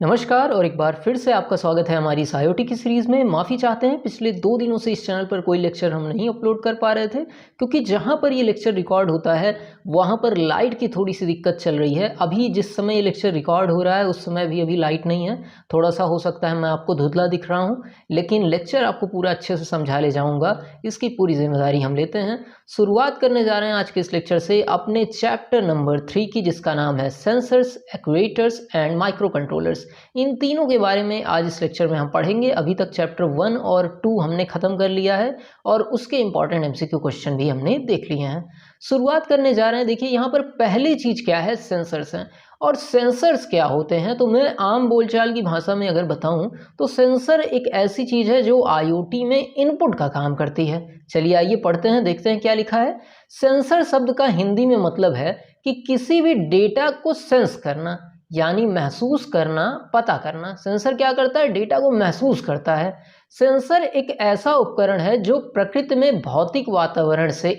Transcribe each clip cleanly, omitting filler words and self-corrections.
नमस्कार और एक बार फिर से आपका स्वागत है हमारी इस IoT की सीरीज़ में। माफ़ी चाहते हैं, पिछले 2 दिनों से इस चैनल पर कोई लेक्चर हम नहीं अपलोड कर पा रहे थे क्योंकि जहां पर ये लेक्चर रिकॉर्ड होता है वहां पर लाइट की थोड़ी सी दिक्कत चल रही है। अभी जिस समय ये लेक्चर रिकॉर्ड हो रहा है उस समय भी अभी लाइट नहीं है। थोड़ा सा हो सकता है मैं आपको धुंधला दिख रहा हूँ, लेकिन लेक्चर आपको पूरा अच्छे से समझा ले जाऊँगा, इसकी पूरी जिम्मेदारी हम लेते हैं। शुरुआत करने जा रहे हैं आज के इस लेक्चर से अपने चैप्टर नंबर 3 की, जिसका नाम है sensors, actuators and micro controllers. इन तीनों के बारे में आज इस लेक्चर में हम पढ़ेंगे। अभी तक चैप्टर 1 और 2 हमने खत्म कर लिया है और उसके इंपॉर्टेंट MCQ क्वेश्चन भी हमने देख लिए हैं। शुरुआत करने जा रहे हैं। देखिए यहाँ पर पहली चीज क्या है, सेंसर्स हैं। और सेंसर्स क्या होते हैं, तो मैं आम बोलचाल की भाषा में अगर बताऊं तो सेंसर एक ऐसी चीज है जो IoT में इनपुट का काम करती है। चलिए आइए पढ़ते हैं, देखते हैं क्या लिखा है। सेंसर शब्द का हिंदी में मतलब है कि किसी भी डेटा को सेंस करना, यानी महसूस करना, पता करना। सेंसर क्या करता है, डेटा को महसूस करता है। सेंसर एक ऐसा उपकरण है जो प्रकृति में भौतिक वातावरण से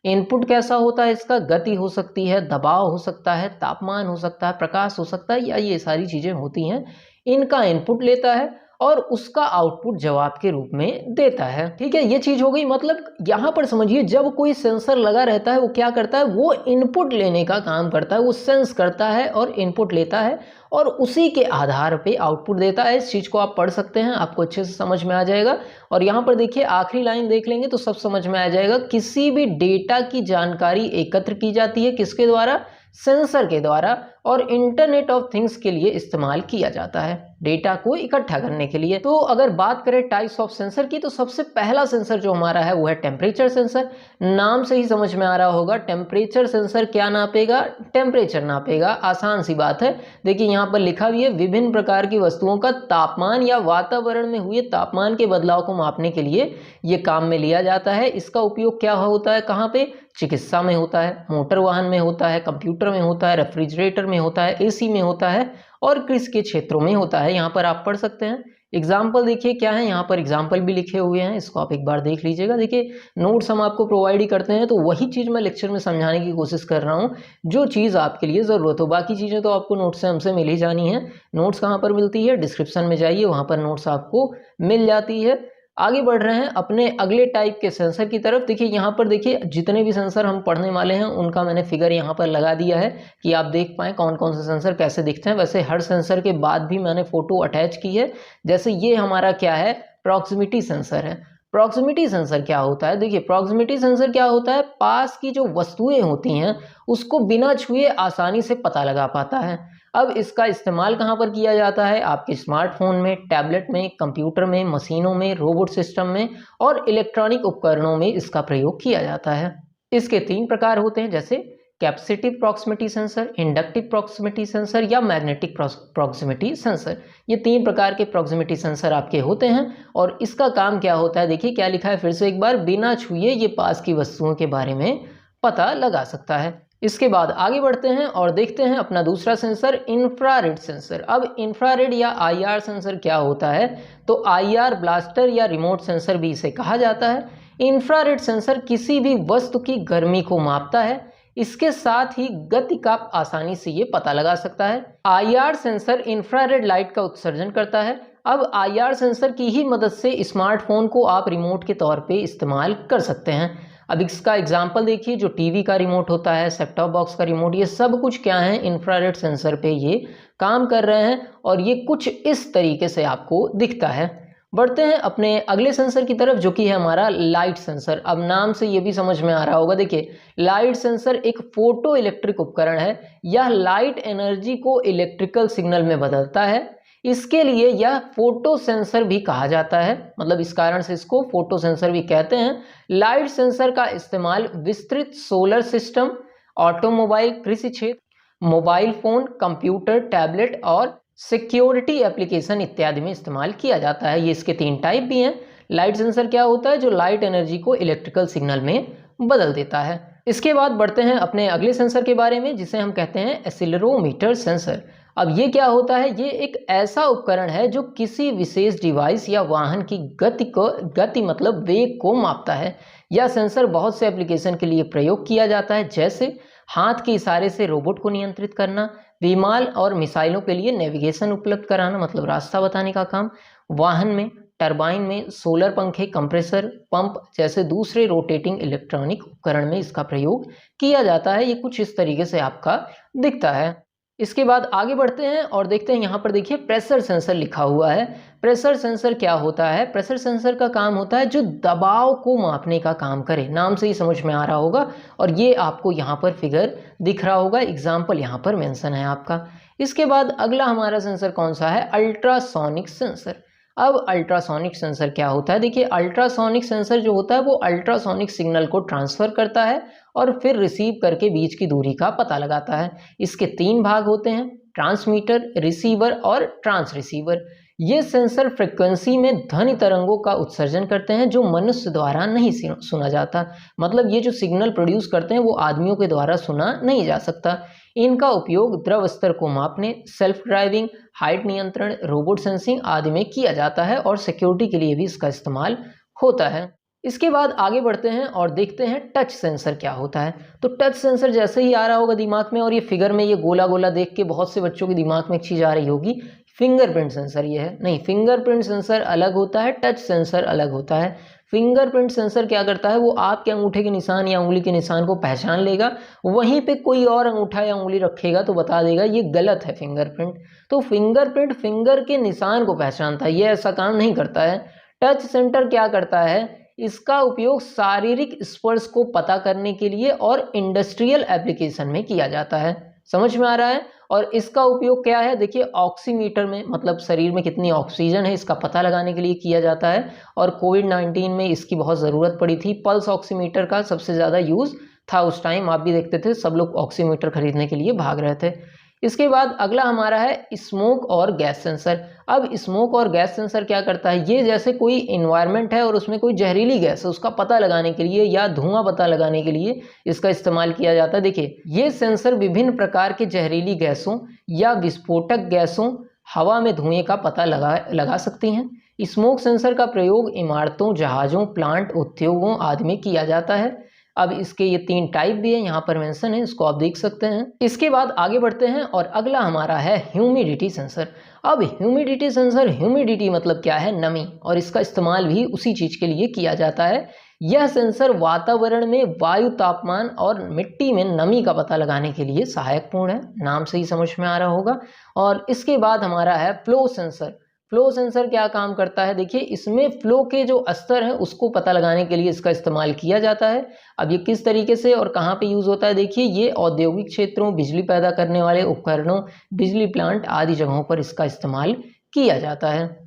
इनपुट कैसा होता है, इसका गति हो सकती है, दबाव हो सकता है, तापमान हो सकता है, प्रकाश हो सकता है, या ये सारी चीजें होती हैं, इनका इनपुट लेता है और उसका आउटपुट जवाब के रूप में देता है। ठीक है, ये चीज हो गई। मतलब यहां पर समझिए, जब कोई सेंसर लगा रहता है वो क्या करता है, वो इनपुट लेने का काम करता है। वो सेंस करता है और इनपुट लेता है और उसी के आधार पे आउटपुट देता है। इस चीज को आप पढ़ सकते हैं, आपको अच्छे से समझ में आ जाएगा। और यहाँ पर देखिए आखिरी लाइन देख लेंगे तो सब समझ में आ जाएगा। किसी भी डेटा की जानकारी एकत्र की जाती है, किसके द्वारा, सेंसर के द्वारा, और इंटरनेट ऑफ थिंग्स के लिए इस्तेमाल किया जाता है, डेटा को इकट्ठा करने के लिए। तो अगर बात करें टाइप्स ऑफ सेंसर की, तो सबसे पहला सेंसर जो हमारा है वो है टेम्परेचर सेंसर। नाम से ही समझ में आ रहा होगा, टेम्परेचर सेंसर क्या नापेगा, टेम्परेचर नापेगा। आसान सी बात है। देखिए यहाँ पर लिखा भी है, विभिन्न प्रकार की वस्तुओं का तापमान या वातावरण में हुए तापमान के बदलाव को मापने के लिए ये काम में लिया जाता है। इसका उपयोग क्या होता है, कहाँ पे, चिकित्सा में होता है, मोटर वाहन में होता है, कंप्यूटर में होता है, रेफ्रिजरेटर में होता है, AC में होता है और कृषि के क्षेत्रों में होता है। यहाँ पर आप पढ़ सकते हैं। एग्जाम्पल देखिए क्या है, यहाँ पर एग्जाम्पल भी लिखे हुए हैं, इसको आप एक बार देख लीजिएगा। देखिए नोट्स हम आपको प्रोवाइड ही करते हैं, तो वही चीज़ मैं लेक्चर में समझाने की कोशिश कर रहा हूँ जो चीज़ आपके लिए ज़रूरत हो। बाकी चीज़ें तो आपको नोट्स से हमसे मिल ही जानी है। नोट्स कहाँ पर मिलती है, डिस्क्रिप्शन में जाइए, वहाँ पर नोट्स आपको मिल जाती है। आगे बढ़ रहे हैं अपने अगले टाइप के सेंसर की तरफ। देखिए यहाँ पर देखिए जितने भी सेंसर हम पढ़ने वाले हैं उनका मैंने फिगर यहाँ पर लगा दिया है कि आप देख पाएँ कौन कौन से सेंसर कैसे दिखते हैं। वैसे हर सेंसर के बाद भी मैंने फोटो अटैच की है। जैसे ये हमारा क्या है, प्रॉक्सिमिटी सेंसर है। प्रॉक्सिमिटी सेंसर क्या होता है, देखिए प्रॉक्सिमिटी सेंसर क्या होता है, पास की जो वस्तुएं होती हैं उसको बिना छुए आसानी से पता लगा पाता है। अब इसका इस्तेमाल कहाँ पर किया जाता है, आपके स्मार्टफोन में, टैबलेट में, कंप्यूटर में, मशीनों में, रोबोट सिस्टम में और इलेक्ट्रॉनिक उपकरणों में इसका प्रयोग किया जाता है। इसके 3 प्रकार होते हैं, जैसे capacitive proximity sensor, inductive proximity sensor या मैग्नेटिक प्रॉक्सिमिटी सेंसर। ये 3 प्रकार के प्रॉक्सिमिटी सेंसर आपके होते हैं। और इसका काम क्या होता है, देखिए क्या लिखा है फिर से एक बार, बिना छुए ये पास की वस्तुओं के बारे में पता लगा सकता है। इसके बाद आगे बढ़ते हैं और देखते हैं अपना दूसरा सेंसर, इंफ्रारेड सेंसर। अब इंफ्रारेड या IR सेंसर क्या होता है, तो IR ब्लास्टर या रिमोट सेंसर भी इसे कहा जाता है। इंफ्रारेड सेंसर किसी भी वस्तु की गर्मी को मापता है, इसके साथ ही गति का आसानी से ये पता लगा सकता है। IR सेंसर इंफ्रारेड लाइट का उत्सर्जन करता है। अब IR सेंसर की ही मदद से स्मार्टफोन को आप रिमोट के तौर पे इस्तेमाल कर सकते हैं। अब इसका एग्जाम्पल देखिए, जो टीवी का रिमोट होता है, सेट टॉप बॉक्स का रिमोट, ये सब कुछ क्या है, इंफ्रारेड सेंसर पे ये काम कर रहे हैं और ये कुछ इस तरीके से आपको दिखता है। बढ़ते हैं अपने अगले सेंसर की तरफ, जो कि है हमारा लाइट सेंसर। अब नाम से ये भी समझ में आ रहा होगा, देखिए लाइट सेंसर एक फोटो इलेक्ट्रिक उपकरण है। यह लाइट एनर्जी को इलेक्ट्रिकल सिग्नल में बदलता है। इसके लिए यह फोटो सेंसर भी कहा जाता है, मतलब इस कारण से इसको फोटो सेंसर भी कहते हैं। लाइट सेंसर का इस्तेमाल विस्तृत सोलर सिस्टम, ऑटोमोबाइल, कृषि क्षेत्र, मोबाइल फोन, कंप्यूटर, टैबलेट और सिक्योरिटी एप्लीकेशन इत्यादि में इस्तेमाल किया जाता है। ये इसके 3 टाइप भी हैं। लाइट सेंसर क्या होता है, जो लाइट एनर्जी को इलेक्ट्रिकल सिग्नल में बदल देता है। इसके बाद बढ़ते हैं अपने अगले सेंसर के बारे में, जिसे हम कहते हैं एक्सीलरोमीटर सेंसर। अब ये क्या होता है, ये एक ऐसा उपकरण है जो किसी विशेष डिवाइस या वाहन की गति मतलब वेग को मापता है। यह सेंसर बहुत से एप्लीकेशन के लिए प्रयोग किया जाता है, जैसे हाथ के इशारे से रोबोट को नियंत्रित करना, विमान और मिसाइलों के लिए नेविगेशन उपलब्ध कराना, मतलब रास्ता बताने का काम। वाहन में, टरबाइन में, सोलर पंखे, कंप्रेसर, पंप जैसे दूसरे रोटेटिंग इलेक्ट्रॉनिक उपकरण में इसका प्रयोग किया जाता है। ये कुछ इस तरीके से आपका दिखता है। इसके बाद आगे बढ़ते हैं और देखते हैं, यहाँ पर देखिए प्रेशर सेंसर लिखा हुआ है। प्रेशर सेंसर क्या होता है? प्रेशर सेंसर का काम होता है जो दबाव को मापने का काम करे। नाम से ही समझ में आ रहा होगा, और ये आपको यहाँ पर फिगर दिख रहा होगा, एग्जाम्पल यहाँ पर मेंशन है आपका। इसके बाद अगला हमारा सेंसर कौन सा है? Ultrasonic sensor. अब अल्ट्रासोनिक सेंसर क्या होता है? देखिए, अल्ट्रासोनिक सेंसर जो होता है वो अल्ट्रासोनिक सिग्नल को ट्रांसफर करता है और फिर रिसीव करके बीच की दूरी का पता लगाता है। इसके 3 भाग होते हैं, ट्रांसमीटर, रिसीवर और ट्रांस रिसीवर। ये सेंसर फ्रिक्वेंसी में ध्वनि तरंगों का उत्सर्जन करते हैं जो मनुष्य द्वारा नहीं सुना जाता। मतलब ये जो सिग्नल प्रोड्यूस करते हैं वो आदमियों के द्वारा सुना नहीं जा सकता। इनका उपयोग द्रव स्तर को मापने, सेल्फ ड्राइविंग, हाइट नियंत्रण, रोबोट सेंसिंग आदि में किया जाता है और सिक्योरिटी के लिए भी इसका इस्तेमाल होता है। इसके बाद आगे बढ़ते हैं और देखते हैं टच सेंसर क्या होता है। तो टच सेंसर जैसे ही आ रहा होगा दिमाग में, और ये फिगर में ये गोला गोला देख के बहुत से बच्चों के दिमाग में एक चीज़ आ रही होगी, फिंगरप्रिंट सेंसर ये है। नहीं, फिंगरप्रिंट सेंसर अलग होता है, टच सेंसर अलग होता है। फिंगरप्रिंट सेंसर क्या करता है? वो आपके अंगूठे के निशान या उंगली के निशान को पहचान लेगा, वहीं पे कोई और अंगूठा या उंगली रखेगा तो बता देगा ये गलत है फिंगरप्रिंट। तो फिंगरप्रिंट फिंगर के निशान को पहचानता है, ये ऐसा काम नहीं करता है। टच सेंसर क्या करता है? इसका उपयोग शारीरिक स्पर्श को पता करने के लिए और इंडस्ट्रियल एप्लीकेशन में किया जाता है। समझ में आ रहा है? और इसका उपयोग क्या है? देखिए, ऑक्सीमीटर में, मतलब शरीर में कितनी ऑक्सीजन है इसका पता लगाने के लिए किया जाता है। और कोविड-19 में इसकी बहुत ज़रूरत पड़ी थी। पल्स ऑक्सीमीटर का सबसे ज़्यादा यूज़ था उस टाइम, आप भी देखते थे सब लोग ऑक्सीमीटर खरीदने के लिए भाग रहे थे। इसके बाद अगला हमारा है स्मोक और गैस सेंसर। अब स्मोक और गैस सेंसर क्या करता है? ये जैसे कोई इन्वायरमेंट है और उसमें कोई जहरीली गैस है, उसका पता लगाने के लिए या धुआं पता लगाने के लिए इसका इस्तेमाल किया जाता है। देखिए, ये सेंसर विभिन्न प्रकार के जहरीली गैसों या विस्फोटक गैसों, हवा में धुएं का पता लगा सकती हैं। स्मोक सेंसर का प्रयोग इमारतों, जहाज़ों, प्लांट, उद्योगों आदि में किया जाता है। अब इसके ये 3 टाइप भी है, यहाँ पर मेंशन है, इसको आप देख सकते हैं। इसके बाद आगे बढ़ते हैं और अगला हमारा है ह्यूमिडिटी सेंसर। अब ह्यूमिडिटी सेंसर, ह्यूमिडिटी मतलब क्या है? नमी, और इसका इस्तेमाल भी उसी चीज के लिए किया जाता है। यह सेंसर वातावरण में वायु तापमान और मिट्टी में नमी का पता लगाने के लिए सहायकपूर्ण है, नाम से ही समझ में आ रहा होगा। और इसके बाद हमारा है फ्लो सेंसर। फ्लो सेंसर क्या काम करता है? देखिए, इसमें फ्लो के जो स्तर है उसको पता लगाने के लिए इसका इस्तेमाल किया जाता है। अब ये किस तरीके से और कहाँ पे यूज होता है? देखिए, ये औद्योगिक क्षेत्रों, बिजली पैदा करने वाले उपकरणों, बिजली प्लांट आदि जगहों पर इसका इस्तेमाल किया जाता है।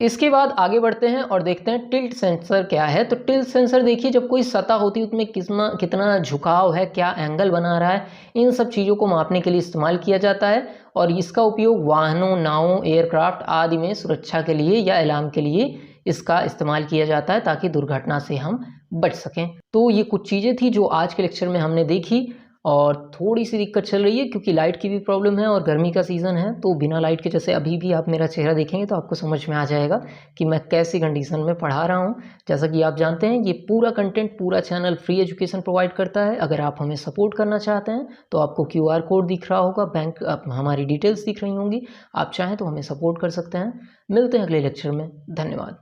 इसके बाद आगे बढ़ते हैं और देखते हैं टिल्ट सेंसर क्या है। तो टिल्ट सेंसर देखिए, जब कोई सतह होती है उसमें कितना झुकाव है, क्या एंगल बना रहा है, इन सब चीज़ों को मापने के लिए इस्तेमाल किया जाता है। और इसका उपयोग वाहनों, नावों, एयरक्राफ्ट आदि में सुरक्षा के लिए या अलार्म के लिए इसका इस्तेमाल किया जाता है, ताकि दुर्घटना से हम बच सकें। तो ये कुछ चीज़ें थी जो आज के लेक्चर में हमने देखी। और थोड़ी सी दिक्कत चल रही है क्योंकि लाइट की भी प्रॉब्लम है और गर्मी का सीज़न है, तो बिना लाइट के, जैसे अभी भी आप मेरा चेहरा देखेंगे तो आपको समझ में आ जाएगा कि मैं कैसी कंडीशन में पढ़ा रहा हूँ। जैसा कि आप जानते हैं, ये पूरा कंटेंट, पूरा चैनल फ्री एजुकेशन प्रोवाइड करता है। अगर आप हमें सपोर्ट करना चाहते हैं तो आपको QR कोड दिख रहा होगा, बैंक हमारी डिटेल्स दिख रही होंगी, आप चाहें तो हमें सपोर्ट कर सकते हैं। मिलते हैं अगले लेक्चर में। धन्यवाद।